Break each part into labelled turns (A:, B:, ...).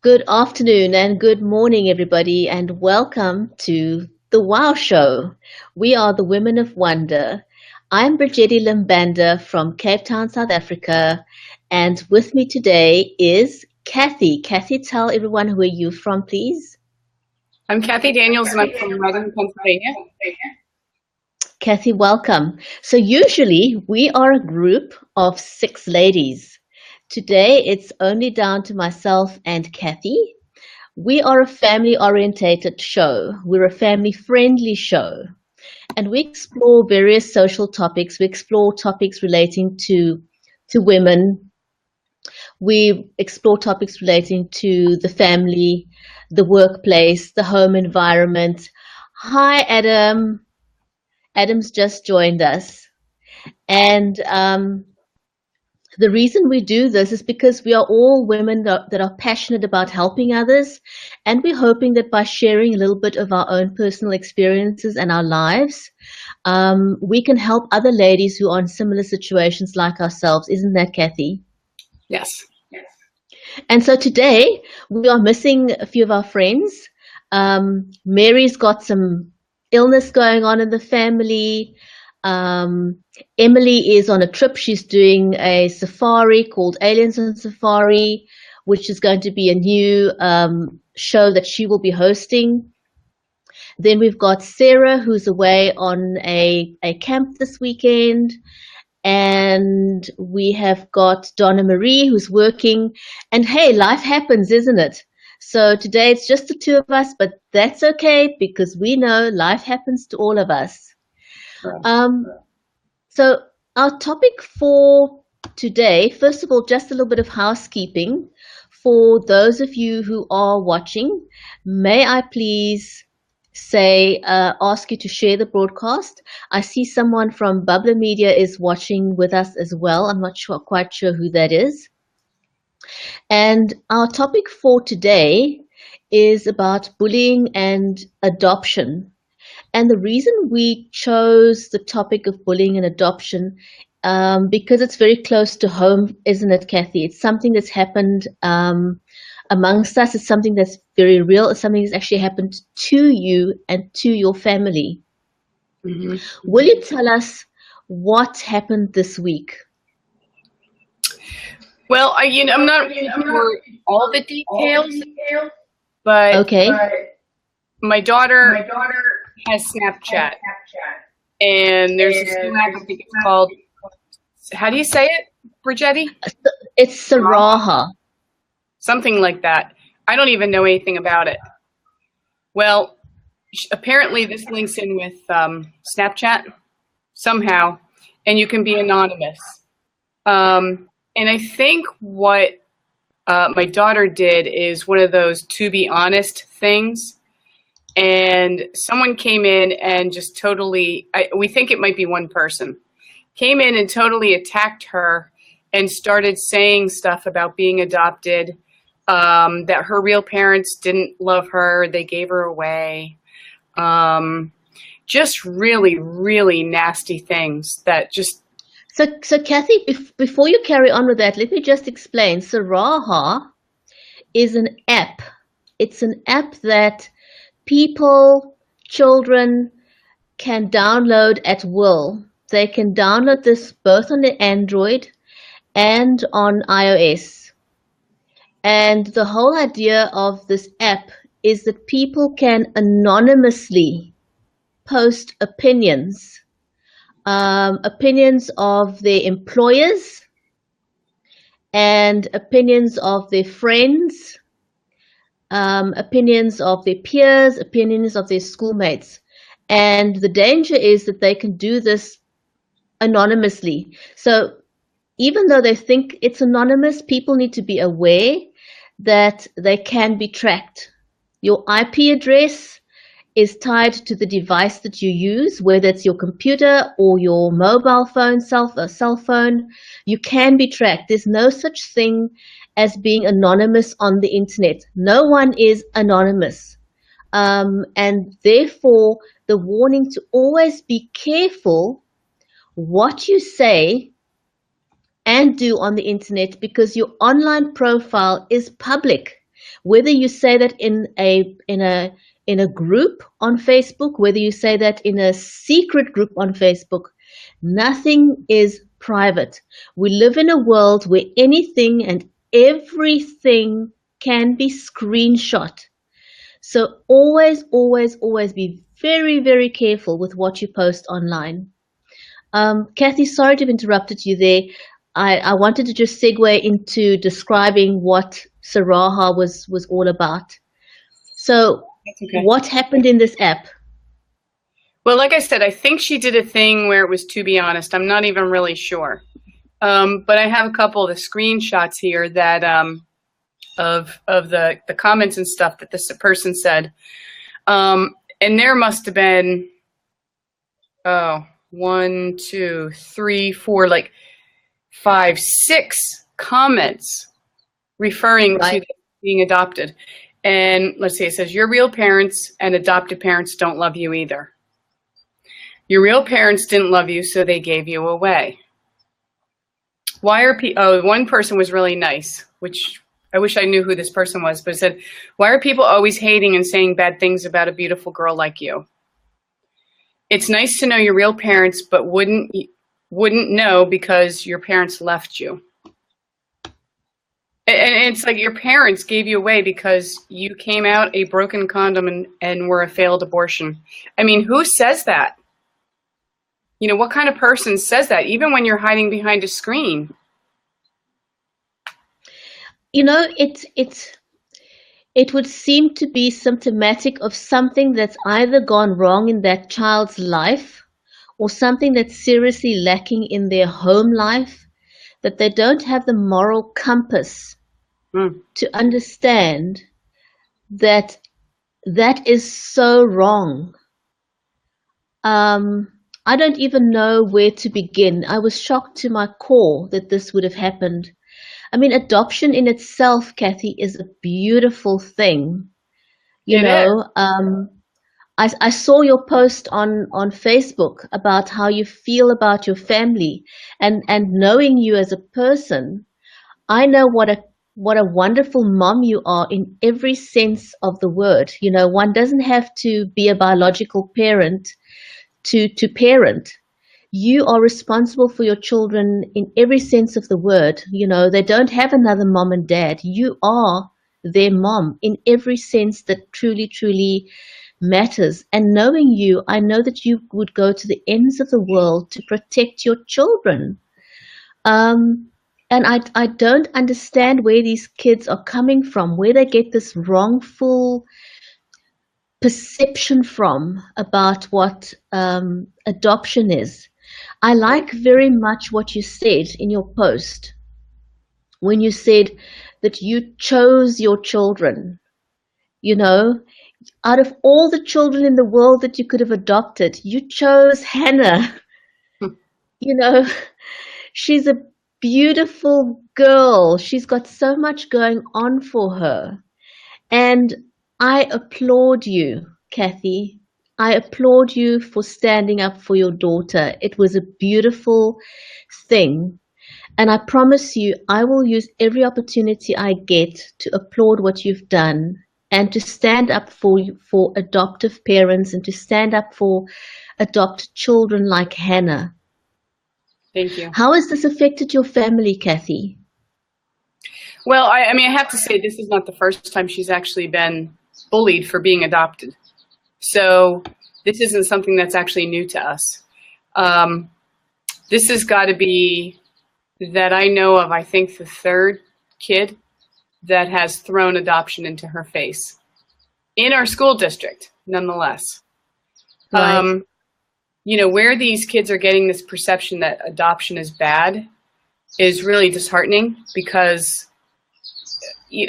A: Good afternoon and good morning, everybody, and welcome to the Wow Show. We are the Women of Wonder. I'm Bridgetti Banda from Cape Town, South Africa, and with me today is Kathy. Kathy, tell everyone who are you from, please.
B: I'm Kathy Daniels, and I'm from Reading, Pennsylvania.
A: Kathy, welcome. So usually we are a group of 6 ladies. Today it's only down to myself and Kathy. We are a family-orientated show. We're a family-friendly show. And we explore various social topics. We explore topics relating to women. We explore topics relating to the family, the workplace, the home environment. Hi, Adam. Adam's just joined us. And the reason we do this is because we are all women that are passionate about helping others, and we're hoping that by sharing a little bit of our own personal experiences and our lives, we can help other ladies who are in similar situations like ourselves. Isn't that, Kathy?
B: Yes.
A: And so today we are missing a few of our friends. Mary's got some illness going on in the family. Emily is on a trip. She's doing a safari called Aliens on Safari, which is going to be a new show that she will be hosting. Then we've got Sarah, who's away on a camp this weekend. And we have got Donna Marie, who's working. And hey, life happens, isn't it? So today it's just the two of us, but that's okay because we know life happens to all of us. So our topic for today, first of all, just a little bit of housekeeping. For those of you who are watching, may I please ask you to share the broadcast. I see someone from Bubbler Media is watching with us as well. I'm not quite sure who that is. And our topic for today is about bullying and adoption. And the reason we chose the topic of bullying and adoption, because it's very close to home, isn't it, Kathy? It's something that's happened amongst us. It's something that's very real. It's something that's actually happened to you and to your family. Mm-hmm. Will you tell us what happened this week?
B: Well, I'm not sure all the details, but
A: okay.
B: My daughter has Snapchat, and there's this new app, I think it's called, how do you say it, Bridgetti?
A: It's Saraha.
B: Something like that. I don't even know anything about it. Well, apparently this links in with Snapchat somehow, and you can be anonymous. And I think what my daughter did is one of those to be honest things. And someone came in and just totally, we think it might be one person, came in and totally attacked her and started saying stuff about being adopted, that her real parents didn't love her, they gave her away. Just really, really nasty things that just...
A: So Kathy, before you carry on with that, let me just explain. Saraha is an app. It's an app that people, children can download at will. They can download this both on the Android and on iOS. And the whole idea of this app is that people can anonymously post opinions. Opinions of their employers and opinions of their friends, opinions of their peers, opinions of their schoolmates. And the danger is that they can do this anonymously. So even though they think it's anonymous, people need to be aware that they can be tracked. Your IP address is tied to the device that you use, whether it's your computer or your mobile phone, cell phone. You can be tracked. There's no such thing as being anonymous on the internet. No one is anonymous. And therefore, the warning to always be careful what you say and do on the internet, because your online profile is public. Whether you say that in a group on Facebook, whether you say that in a secret group on Facebook, nothing is private. We live in a world where anything and everything can be screenshot. So always, always, always be very, very careful with what you post online. Kathy, sorry to have interrupted you there. I wanted to just segue into describing what Saraha was all about. So,
B: That's okay.
A: what happened in this app?
B: Well, like I said, I think she did a thing where it was to be honest. I'm not even really sure. But I have a couple of the screenshots here that of the comments and stuff that this person said. And there must have been, 1, 2, 3, 4, like 5, 6 comments referring
A: Right.
B: to being adopted. And let's see, it says, your real parents and adopted parents don't love you either. Your real parents didn't love you, so they gave you away. Why are people, one person was really nice, which I wish I knew who this person was, but it said, why are people always hating and saying bad things about a beautiful girl like you? It's nice to know your real parents, but wouldn't know because your parents left you. And it's like your parents gave you away because you came out a broken condom and were a failed abortion. I mean, who says that? You know, what kind of person says that, even when you're hiding behind a screen?
A: You know, it would seem to be symptomatic of something that's either gone wrong in that child's life or something that's seriously lacking in their home life, that they don't have the moral compass to understand that that is so wrong. I don't even know where to begin. I was shocked to my core that this would have happened. I mean, adoption in itself, Kathy, is a beautiful thing. You
B: It is.
A: know, I saw your post on Facebook about how you feel about your family, and knowing you as a person, I know what a wonderful mom you are in every sense of the word. You know, one doesn't have to be a biological parent to parent. You are responsible for your children in every sense of the word. You know, they don't have another mom and dad. You are their mom in every sense that truly, truly matters. And knowing you, I know that you would go to the ends of the world to protect your children. And I don't understand where these kids are coming from, where they get this wrongful perception from about what adoption is. I like very much what you said in your post when you said that you chose your children. You know, out of all the children in the world that you could have adopted, you chose Hannah. You know, she's a beautiful girl. She's got so much going on for her. And I applaud you, Kathy. I applaud you for standing up for your daughter. It was a beautiful thing. And I promise you, I will use every opportunity I get to applaud what you've done and to stand up for adoptive parents and to stand up for adopted children like Hannah.
B: Thank you.
A: How has this affected your family, Kathy?
B: Well, I mean, I have to say this is not the first time she's actually been bullied for being adopted. So this isn't something that's actually new to us. This has got to be, that I know of, I think the third kid that has thrown adoption into her face in our school district, nonetheless.
A: Right.
B: You know, where these kids are getting this perception that adoption is bad is really disheartening, because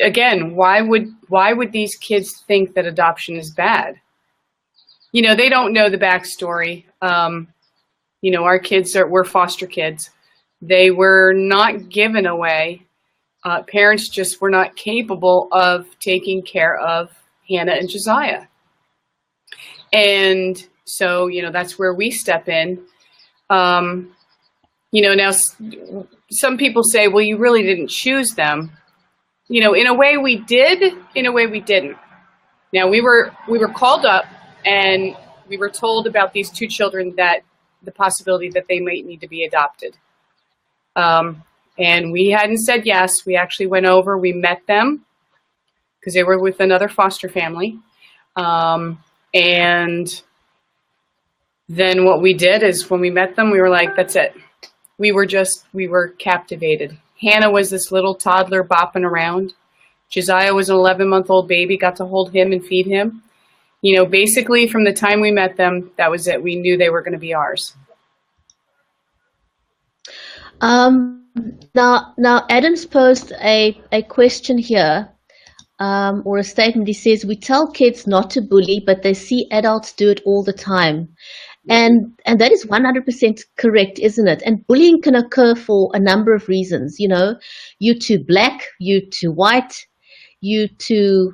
B: again, why would these kids think that adoption is bad? You know, they don't know the backstory. You know, our kids were foster kids. They were not given away. Parents just were not capable of taking care of Hannah and Josiah. And so, you know, that's where we step in. You know, now some people say, well, you really didn't choose them. In a way we did, in a way we didn't. Now we were called up and we were told about these two children, that the possibility that they might need to be adopted. And we hadn't said yes. We actually went over, we met them because they were with another foster family. And then what we did is when we met them, we were like, that's it. We were captivated. Hannah was this little toddler bopping around. Josiah was an 11-month-old baby, got to hold him and feed him. Basically from the time we met them, that was it. We knew they were going to be ours.
A: Now Adam's posed a question here, or a statement. He says, we tell kids not to bully, but they see adults do it all the time. And that is 100% correct, isn't it? And bullying can occur for a number of reasons. You're too black, you're too white, you're too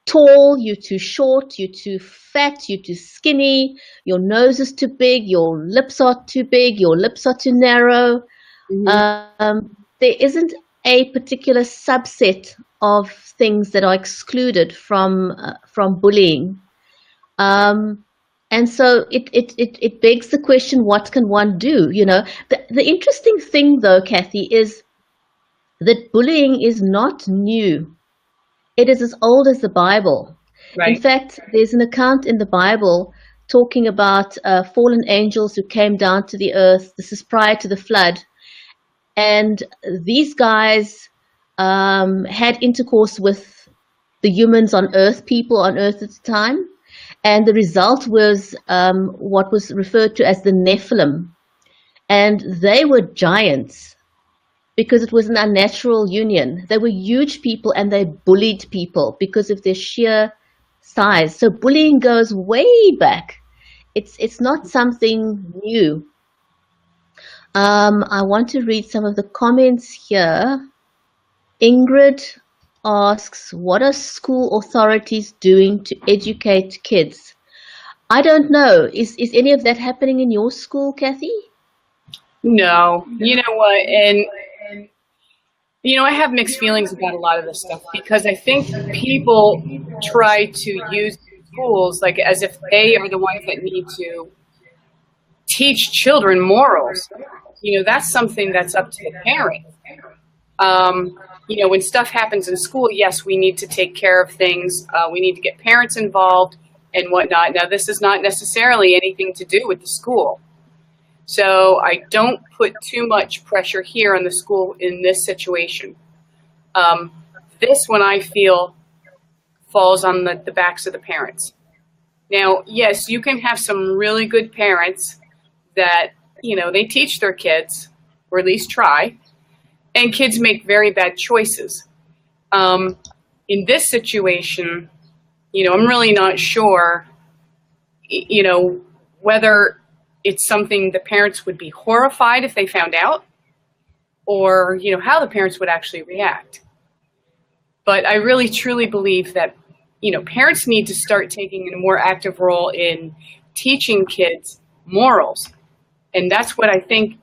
A: tall, you're too short, you're too fat, you're too skinny, your nose is too big, your lips are too big, your lips are too narrow. There isn't a particular subset of things that are excluded from bullying. And so it begs the question, what can one do? The interesting thing though, Kathy, is that bullying is not new. It is as old as the Bible.
B: Right.
A: In fact, there's an account in the Bible talking about fallen angels who came down to the earth. This is prior to the flood. And these guys had intercourse with the humans on earth, people on earth at the time. And the result was what was referred to as the Nephilim. And they were giants because it was an unnatural union. They were huge people and they bullied people because of their sheer size. So bullying goes way back. It's not something new. I want to read some of the comments here. Ingrid asks, what are school authorities doing to educate kids? I don't know. Is any of that happening in your school, Kathy?
B: No. You know what? And I have mixed feelings about a lot of this stuff because I think people try to use schools like as if they are the ones that need to teach children morals. That's something that's up to the parent. When stuff happens in school, yes, we need to take care of things. We need to get parents involved and whatnot. Now, this is not necessarily anything to do with the school. So I don't put too much pressure here on the school in this situation. This one I feel falls on the backs of the parents. Now, yes, you can have some really good parents that, they teach their kids, or at least try, and kids make very bad choices. In this situation, I'm really not sure, whether it's something the parents would be horrified if they found out, or, how the parents would actually react. But I really, truly believe that, parents need to start taking a more active role in teaching kids morals. And that's what I think,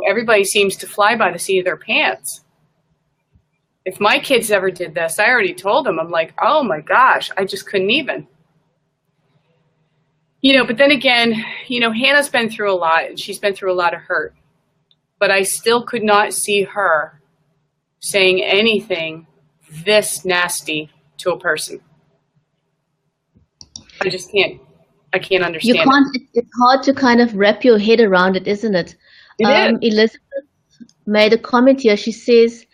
B: everybody seems to fly by the seat of their pants. If my kids ever did this, I already told them, I'm like, oh my gosh, I just couldn't even. But then again, Hannah's been through a lot and she's been through a lot of hurt. But I still could not see her saying anything this nasty to a person. I just can't. I can't understand.
A: It's hard to kind of wrap your head around it, isn't it?
B: It is.
A: Elizabeth made a comment here. She says,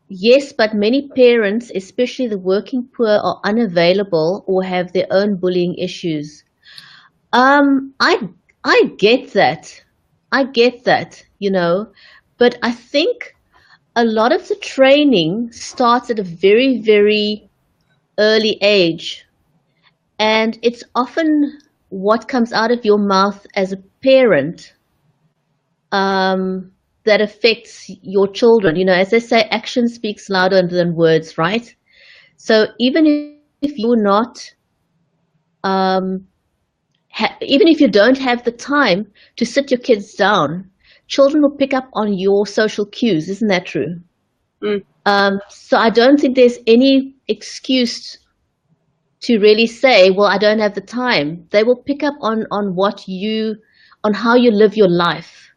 A: yes, but many parents, especially the working poor, are unavailable or have their own bullying issues. I get that. But I think a lot of the training starts at a very, very early age. And it's often what comes out of your mouth as a parent that affects your children. As they say, action speaks louder than words, right? So even if you're not, even if you don't have the time to sit your kids down, children will pick up on your social cues. Isn't that true? So I don't think there's any excuse to really say, well, I don't have the time. They will pick up on on how you live your life.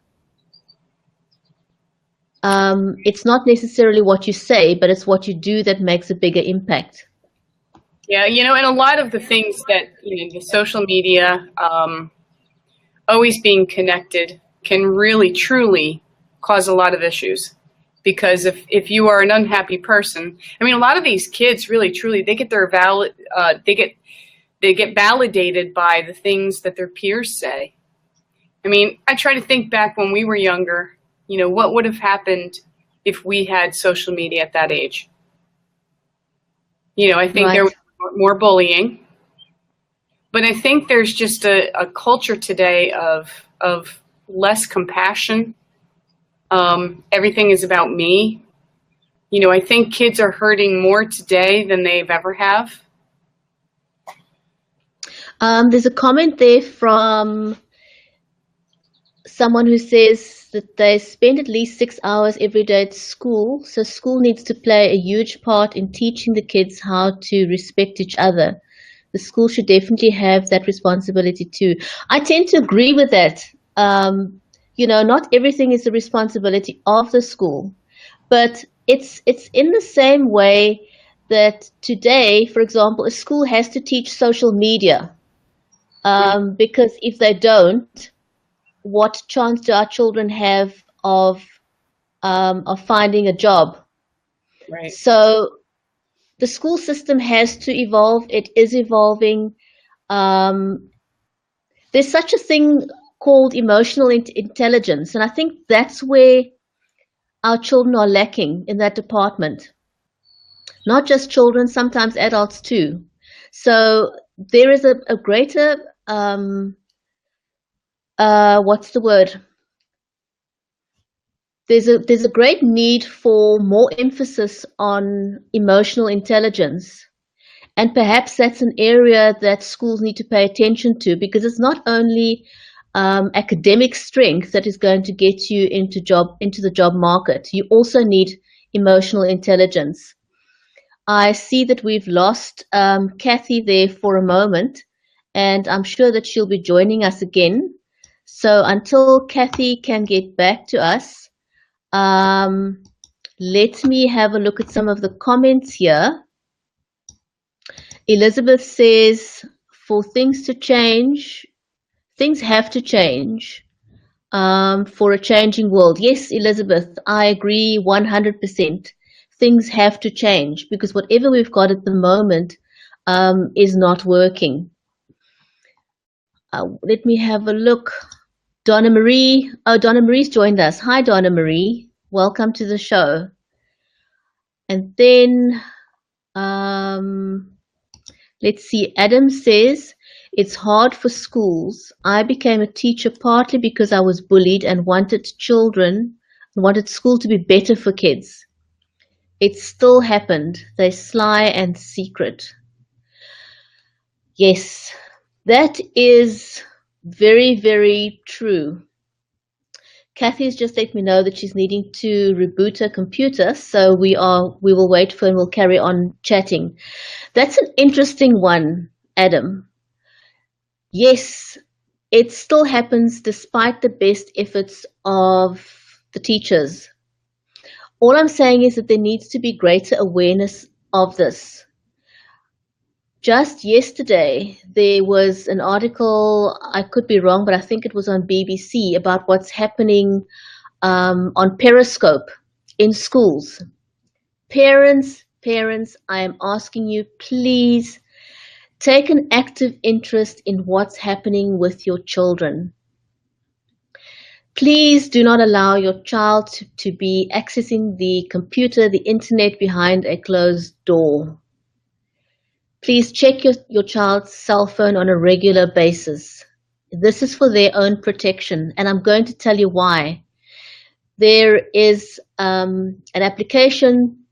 A: It's not necessarily what you say, but it's what you do that makes a bigger impact.
B: Yeah, and a lot of the things that, the social media, always being connected can really, truly cause a lot of issues. Because if you are an unhappy person, I mean, a lot of these kids really, truly, they get they get validated by the things that their peers say. I mean, I try to think back when we were younger, what would have happened if we had social media at that age? I think
A: Right.
B: there was more bullying, but I think there's just a culture today of less compassion. Everything is about me. I think kids are hurting more today than they've ever have.
A: There's a comment there from someone who says that they spend at least 6 hours every day at school, so school needs to play a huge part in teaching the kids how to respect each other. The school should definitely have that responsibility too. I tend to agree with that. Not everything is the responsibility of the school, but it's in the same way that today, for example, a school has to teach social media, because if they don't, what chance do our children have of finding a job?
B: Right.
A: So the school system has to evolve. It is evolving. There's such a thing called emotional intelligence, and I think that's where our children are lacking in that department. Not just children, sometimes adults too. So there is a greater what's the word? There's a great need for more emphasis on emotional intelligence. And perhaps that's an area that schools need to pay attention to, because it's not only academic strength that is going to get you into the job market. You also need emotional intelligence. I see that we've lost Kathy there for a moment, and I'm sure that she'll be joining us again. So until Kathy can get back to us, let me have a look at some of the comments here. Elizabeth says, for things to change, things have to change for a changing world. Yes, Elizabeth, I agree 100%. Things have to change, because whatever we've got at the moment is not working. Let me have a look. Donna Marie. Oh, Donna Marie's joined us. Hi, Donna Marie. Welcome to the show. And then let's see. Adam says, it's hard for schools. I became a teacher partly because I was bullied and wanted school to be better for kids. It still happened. They're sly and secret. Yes, that is very, very true. Kathy's just let me know that she's needing to reboot her computer, so we will wait for her and we'll carry on chatting. That's an interesting one, Adam. Yes, it still happens despite the best efforts of the teachers. All I'm saying is that there needs to be greater awareness of this. Just yesterday, there was an article, I could be wrong, but I think it was on BBC, about what's happening on Periscope in schools. Parents, I am asking you, please take an active interest in what's happening with your children. Please do not allow your child to be accessing the computer, the internet behind a closed door. Please check your child's cell phone on a regular basis. This is for their own protection, and I'm going to tell you why. There is an application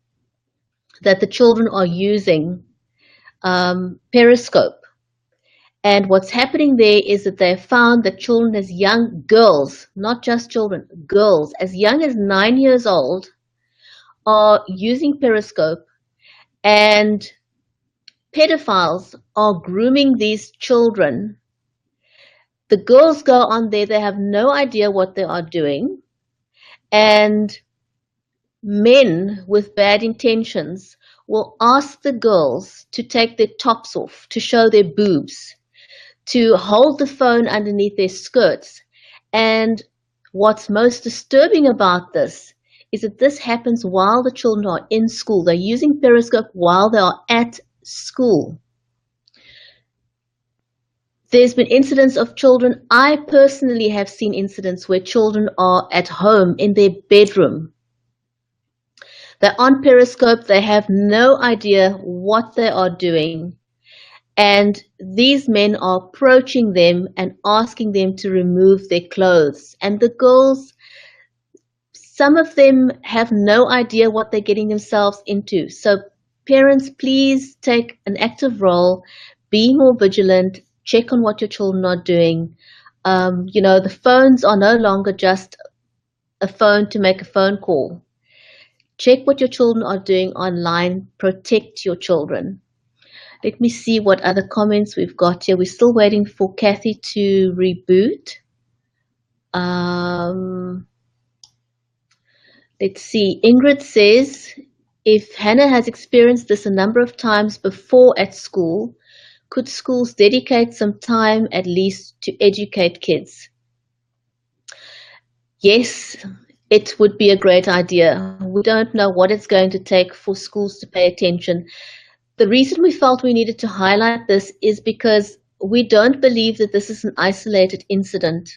A: that the children are using, Periscope. And what's happening there is that they have found that children as young, girls, not just children, girls, as young as 9 years old, are using Periscope, and pedophiles are grooming these children. The girls go on there, they have no idea what they are doing, and men with bad intentions will ask the girls to take their tops off, to show their boobs, to hold the phone underneath their skirts. And what's most disturbing about this is that this happens while the children are in school. They're using Periscope while they are at school. There's been incidents of children. I personally have seen incidents where children are at home in their bedroom. They're on Periscope. They have no idea what they are doing. And these men are approaching them and asking them to remove their clothes. And the girls, some of them have no idea what they're getting themselves into. So parents, please take an active role, be more vigilant, check on what your children are doing. The phones are no longer just a phone to make a phone call. Check what your children are doing online. Protect your children. Let me see what other comments we've got here. We're still waiting for Kathy to reboot. Let's see. Ingrid says, if Hannah has experienced this a number of times before at school, could schools dedicate some time at least to educate kids? Yes, it would be a great idea. We don't know what it's going to take for schools to pay attention. The reason we felt we needed to highlight this is because we don't believe that this is an isolated incident.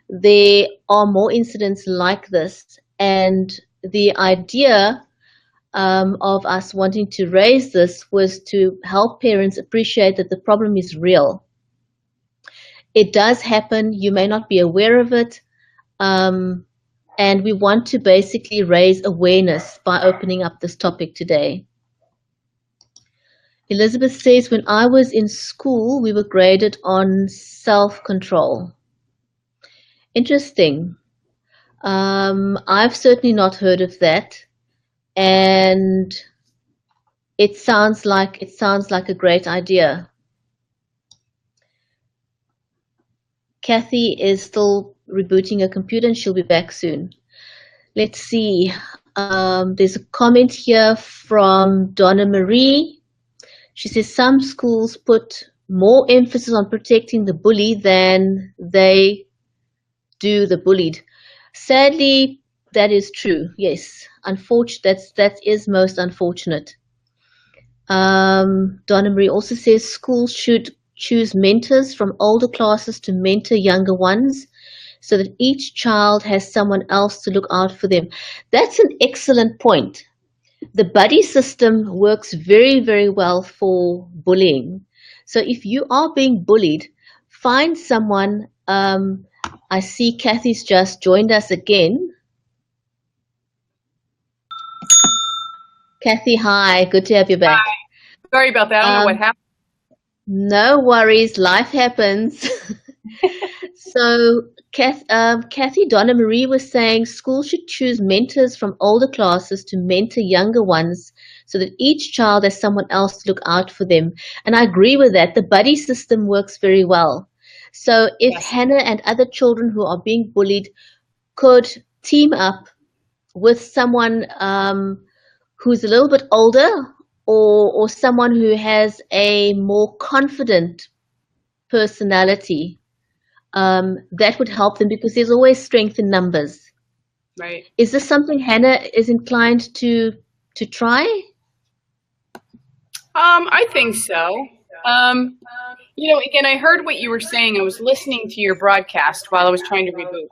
A: There are more incidents like this, and the idea of us wanting to raise this was to help parents appreciate that the problem is real. It does happen. You may not be aware of it. And we want to basically raise awareness by opening up this topic today. Elizabeth says, when I was in school, we were graded on self-control. Interesting. I've certainly not heard of that. And it sounds like a great idea. Kathy is still rebooting her computer and she'll be back soon. Let's see. There's a comment here from Donna Marie. She says some schools put more emphasis on protecting the bully than they do the bullied. Sadly, that is true. Yes, that is most unfortunate. Donna Marie also says schools should choose mentors from older classes to mentor younger ones, so that each child has someone else to look out for them. That's an excellent point. The buddy system works very, very well for bullying. So if you are being bullied, find someone. I see Kathy's just joined us again. Kathy, hi. Good to have you back.
B: Hi. Sorry about that. I don't know what happened.
A: No worries. Life happens. So Kathy, Donna Marie was saying schools should choose mentors from older classes to mentor younger ones so that each child has someone else to look out for them. And I agree with that. The buddy system works very well. So if
B: Yes.
A: Hannah and other children who are being bullied could team up with someone who's a little bit older or someone who has a more confident personality, that would help them because there's always strength in numbers.
B: Right.
A: Is this something Hannah is inclined to try?
B: I think so. Again, I heard what you were saying. I was listening to your broadcast while I was trying to reboot.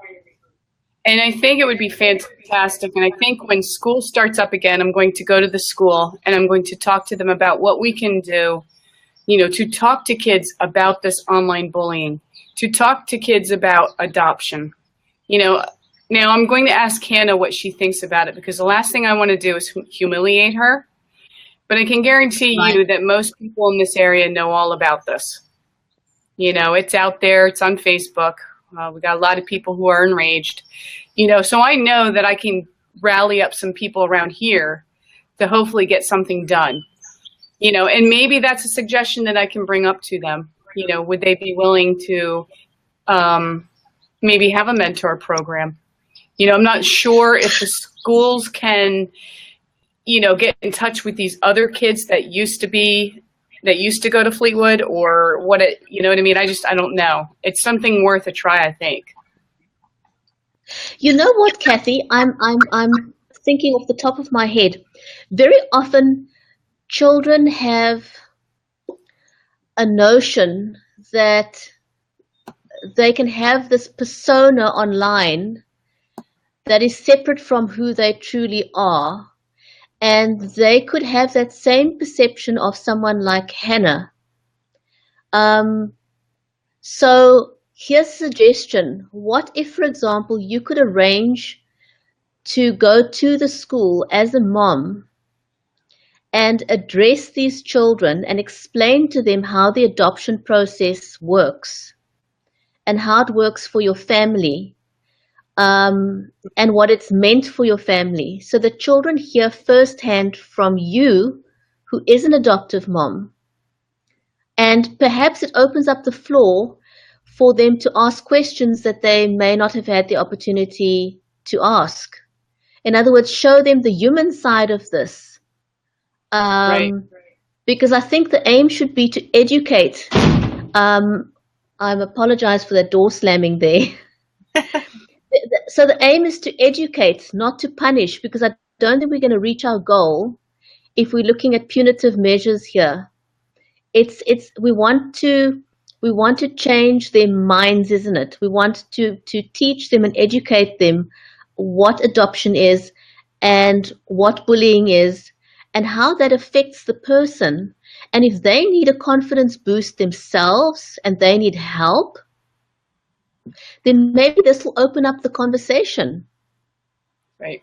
B: And I think it would be fantastic. And I think when school starts up again, I'm going to go to the school and I'm going to talk to them about what we can do, to talk to kids about this online bullying, to talk to kids about adoption. Now I'm going to ask Hannah what she thinks about it, because the last thing I want to do is humiliate her. But I can guarantee you that most people in this area know all about this. It's out there. It's on Facebook. We got a lot of people who are enraged. So I know that I can rally up some people around here to hopefully get something done. And maybe that's a suggestion that I can bring up to them. Would they be willing to maybe have a mentor program? I'm not sure if the schools can, get in touch with these other kids that used to go to Fleetwood, or what you know what I mean? I don't know. It's something worth a try, I think.
A: You know what, Kathy? I'm thinking off the top of my head. Very often, children have a notion that they can have this persona online that is separate from who they truly are, and they could have that same perception of someone like Hannah. So here's a suggestion. What if, for example, you could arrange to go to the school as a mom and address these children and explain to them how the adoption process works and how it works for your family, and what it's meant for your family, so the children hear firsthand from you, who is an adoptive mom. And perhaps it opens up the floor for them to ask questions that they may not have had the opportunity to ask. In other words, show them the human side of this.
B: Right.
A: Because I think the aim should be to educate. I apologize for that door slamming there. So the aim is to educate, not to punish, because I don't think we're going to reach our goal if we're looking at punitive measures here. We want to change their minds, isn't it? We want to teach them and educate them what adoption is and what bullying is and how that affects the person. And if they need a confidence boost themselves and they need help, then maybe this will open up the conversation.
B: Right.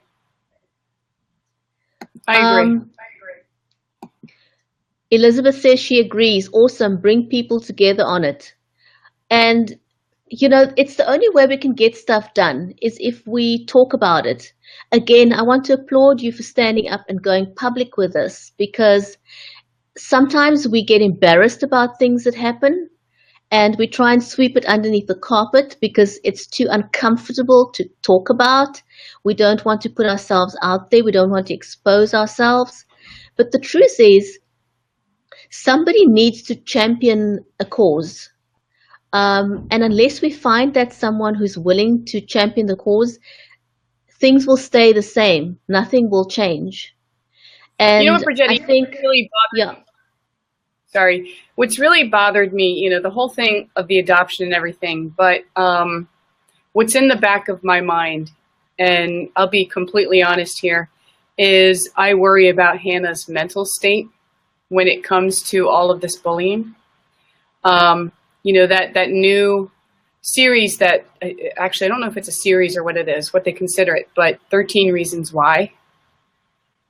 B: I agree.
A: Elizabeth says she agrees. Awesome. Bring people together on it. And, it's the only way we can get stuff done is if we talk about it. Again, I want to applaud you for standing up and going public with this, because sometimes we get embarrassed about things that happen and we try and sweep it underneath the carpet because it's too uncomfortable to talk about. We don't want to put ourselves out there. We don't want to expose ourselves. But the truth is, somebody needs to champion a cause. And unless we find that someone who's willing to champion the cause, things will stay the same. Nothing will change. And
B: what, Bridgetti,
A: I think,
B: really Sorry. What's really bothered me, the whole thing of the adoption and everything, but what's in the back of my mind, and I'll be completely honest here, is I worry about Hannah's mental state when it comes to all of this bullying. That new series that, actually, I don't know if it's a series or what it is, what they consider it, but 13 Reasons Why.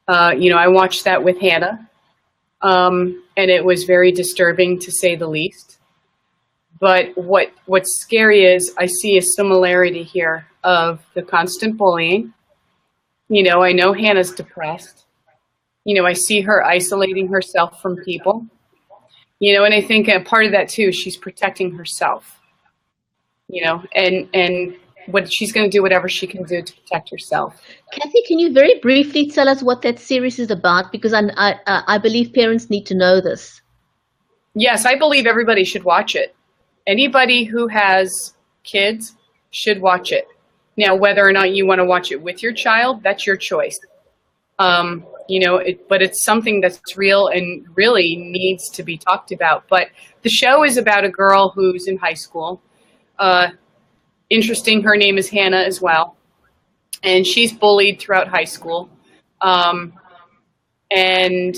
B: I watched that with Hannah. And it was very disturbing, to say the least. But what's scary is I see a similarity here of the constant bullying. I know Hannah's depressed. I see her isolating herself from people. And I think a part of that too, she's protecting herself. And what she's going to do whatever she can do to protect herself.
A: Kathy, can you very briefly tell us what that series is about? Because I believe parents need to know this.
B: Yes, I believe everybody should watch it. Anybody who has kids should watch it. Now, whether or not you want to watch it with your child, that's your choice. But it's something that's real and really needs to be talked about. But the show is about a girl who's in high school. Interesting, her name is Hannah as well. And she's bullied throughout high school. And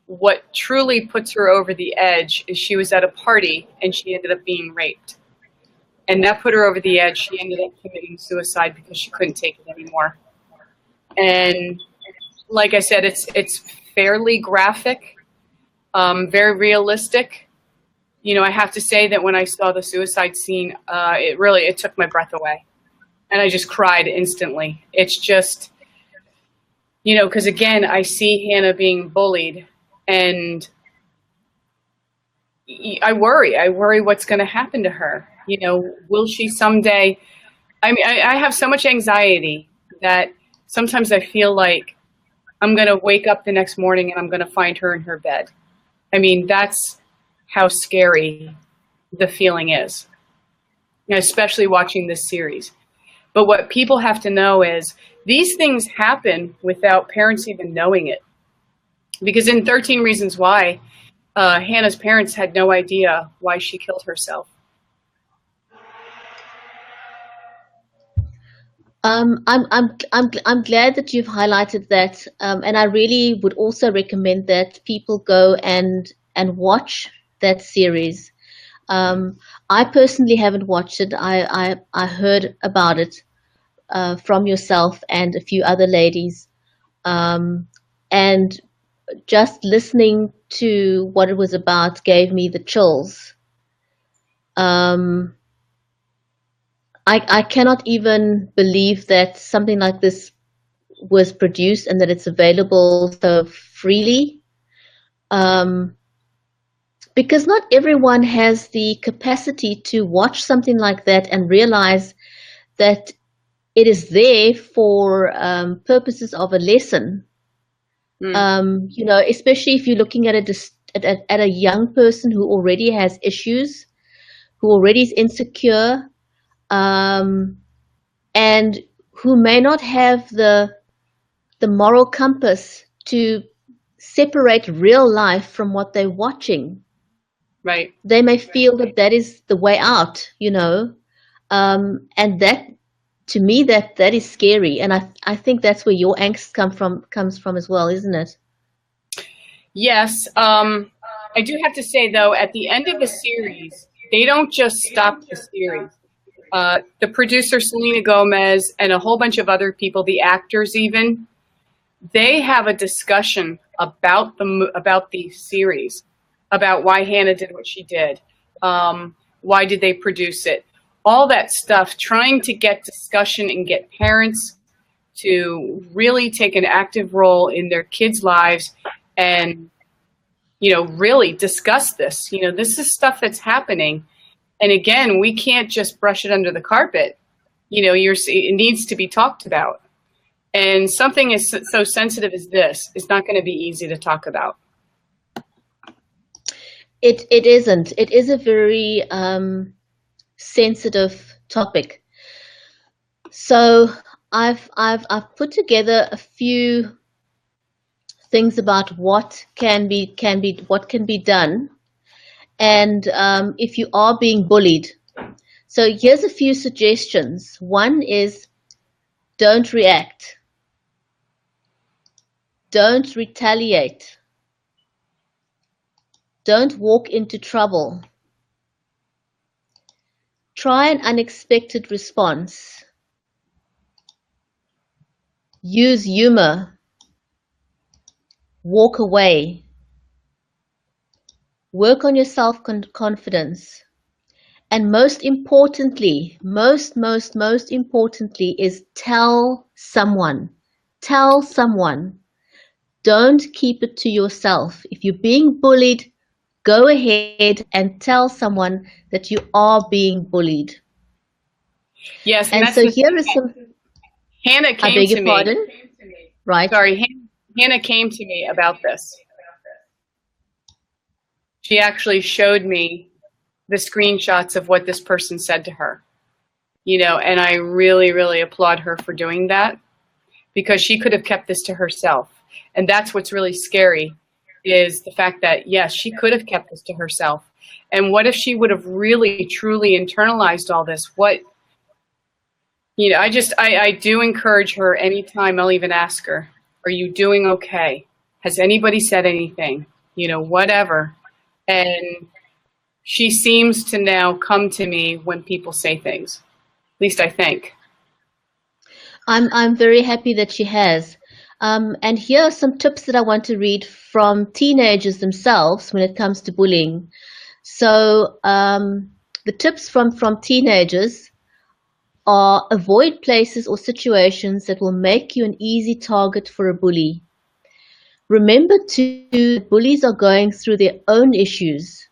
B: what truly puts her over the edge is she was at a party and she ended up being raped. And that put her over the edge. She ended up committing suicide because she couldn't take it anymore. And like I said, it's fairly graphic, very realistic. I have to say that when I saw the suicide scene, it took my breath away. And I just cried instantly. It's just, Because again, I see Hannah being bullied, and I worry. I worry what's going to happen to her. Will she someday? I mean, I have so much anxiety that sometimes I feel like I'm going to wake up the next morning and I'm going to find her in her bed. I mean, that's how scary the feeling is, especially watching this series. But what people have to know is these things happen without parents even knowing it. Because in 13 Reasons Why, Hannah's parents had no idea why she killed herself.
A: I'm glad that you've highlighted that, and I really would also recommend that people go and watch that series. I personally haven't watched it. I heard about it from yourself and a few other ladies, and just listening to what it was about gave me the chills. I cannot even believe that something like this was produced and that it's available so freely. Because not everyone has the capacity to watch something like that and realize that it is there for purposes of a lesson. Especially if you're looking at a young person who already has issues, who already is insecure, and who may not have the moral compass to separate real life from what they're watching.
B: Right.
A: They may feel that is the way out, and that, to me, that is scary, and I think that's where your angst comes from as well, isn't it?
B: Yes. I do have to say, though, at the end of the series, they don't just stop the series. The producer, Selena Gomez, and a whole bunch of other people, the actors even, they have a discussion about the series, about why Hannah did what she did, why did they produce it, all that stuff, trying to get discussion and get parents to really take an active role in their kids' lives and, really discuss this. This is stuff that's happening. And again, we can't just brush it under the carpet. It needs to be talked about. And something as so sensitive as this is not going to be easy to talk about.
A: It isn't. It is a very sensitive topic. So I've put together a few things about what can be done. And if you are being bullied. So here's a few suggestions. One is don't react. Don't retaliate. Don't walk into trouble. Try an unexpected response. Use humor. Walk away. Work on your self-confidence. And most importantly, most importantly is tell someone. Tell someone. Don't keep it to yourself. If you're being bullied, go ahead and tell someone that you are being bullied.
B: Yes,
A: and so here is some.
B: Hannah came to me.
A: Pardon? Right.
B: Sorry, Hannah came to me about this. She actually showed me the screenshots of what this person said to her, and I really, really applaud her for doing that, because she could have kept this to herself. And that's what's really scary, is the fact that, yes, she could have kept this to herself. And what if she would have really, truly internalized all this? I do encourage her anytime. I'll even ask her, are you doing okay? Has anybody said anything? Whatever. And she seems to now come to me when people say things. At least I think.
A: I'm very happy that she has. And here are some tips that I want to read from teenagers themselves when it comes to bullying. So the tips from teenagers are avoid places or situations that will make you an easy target for a bully. Remember too that bullies are going through their own issues.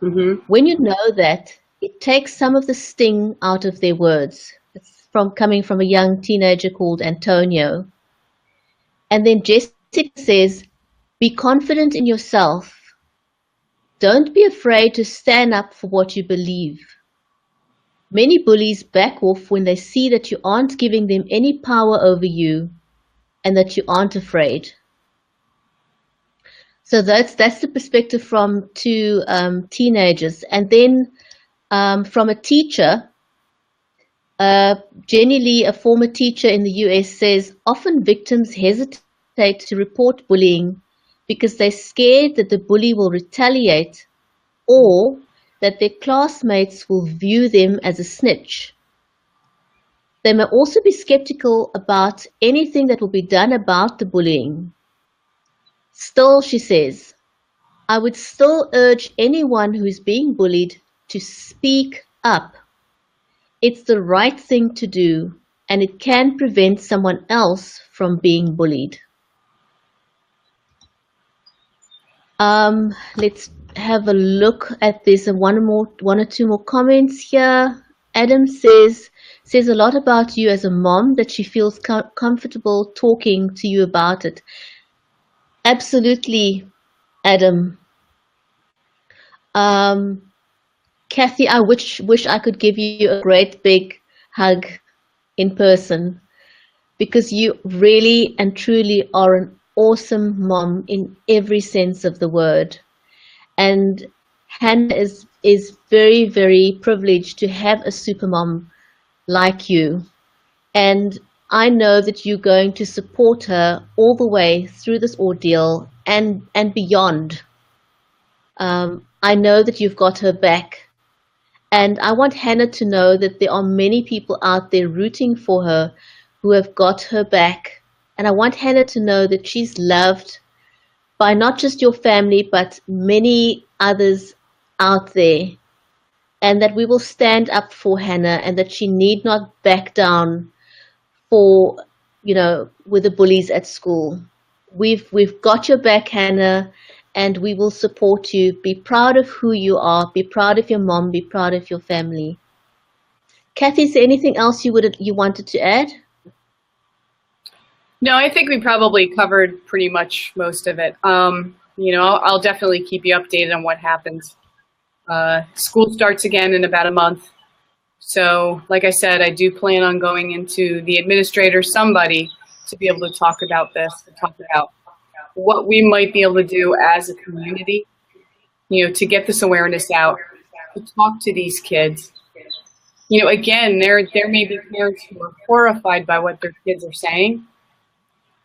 B: Mm-hmm.
A: When you know that, it takes some of the sting out of their words. It's from coming from a young teenager called Antonio. And then Jessica says, be confident in yourself. Don't be afraid to stand up for what you believe. Many bullies back off when they see that you aren't giving them any power over you and that you aren't afraid. So that's the perspective from two teenagers. And then from a teacher, Jenny Lee, a former teacher in the US, says often victims hesitate to report bullying because they're scared that the bully will retaliate or that their classmates will view them as a snitch. They may also be skeptical about anything that will be done about the bullying. Still, she says, I would still urge anyone who is being bullied to speak up. It's the right thing to do, and it can prevent someone else from being bullied. Let's have a look at this. One or two more comments here. Adam says a lot about you as a mom that she feels comfortable talking to you about it. Absolutely, Adam. Kathy, I wish I could give you a great big hug in person because you really and truly are an awesome mom in every sense of the word. And Hannah is very, very privileged to have a super mom like you. And I know that you're going to support her all the way through this ordeal and beyond. I know that you've got her back. And I want Hannah to know that there are many people out there rooting for her who have got her back. And I want Hannah to know that she's loved by not just your family, but many others out there. And that we will stand up for Hannah and that she need not back down for, with the bullies at school. We've got your back, Hannah. And we will support you. Be proud of who you are. Be proud of your mom. Be proud of your family. Kathy, is there anything else you wanted to add?
B: No, I think we probably covered pretty much most of it. I'll definitely keep you updated on what happens. School starts again in about a month. So, like I said, I do plan on going into the administrator, somebody, to be able to talk about this, to talk about what we might be able to do as a community, to get this awareness out, to talk to these kids. Again, there may be parents who are horrified by what their kids are saying,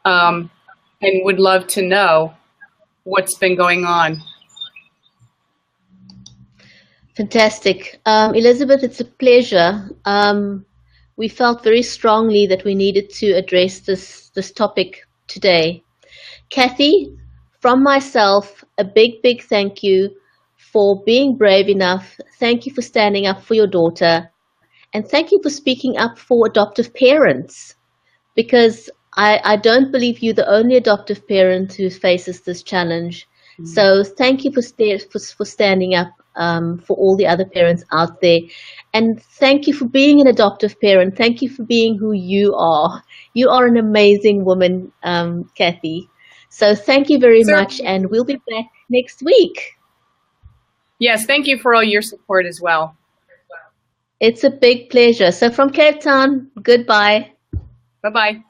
B: and would love to know what's been going on.
A: Fantastic. Elizabeth, it's a pleasure. We felt very strongly that we needed to address this topic today. Kathy, from myself, a big, big thank you for being brave enough. Thank you for standing up for your daughter. And thank you for speaking up for adoptive parents, because I don't believe you're the only adoptive parent who faces this challenge. Mm-hmm. So thank you for standing up for all the other parents out there. And thank you for being an adoptive parent. Thank you for being who you are. You are an amazing woman, Kathy. So thank you very much, and we'll be back next week.
B: Yes, thank you for all your support as well.
A: It's a big pleasure. So from Cape Town, goodbye.
B: Bye-bye.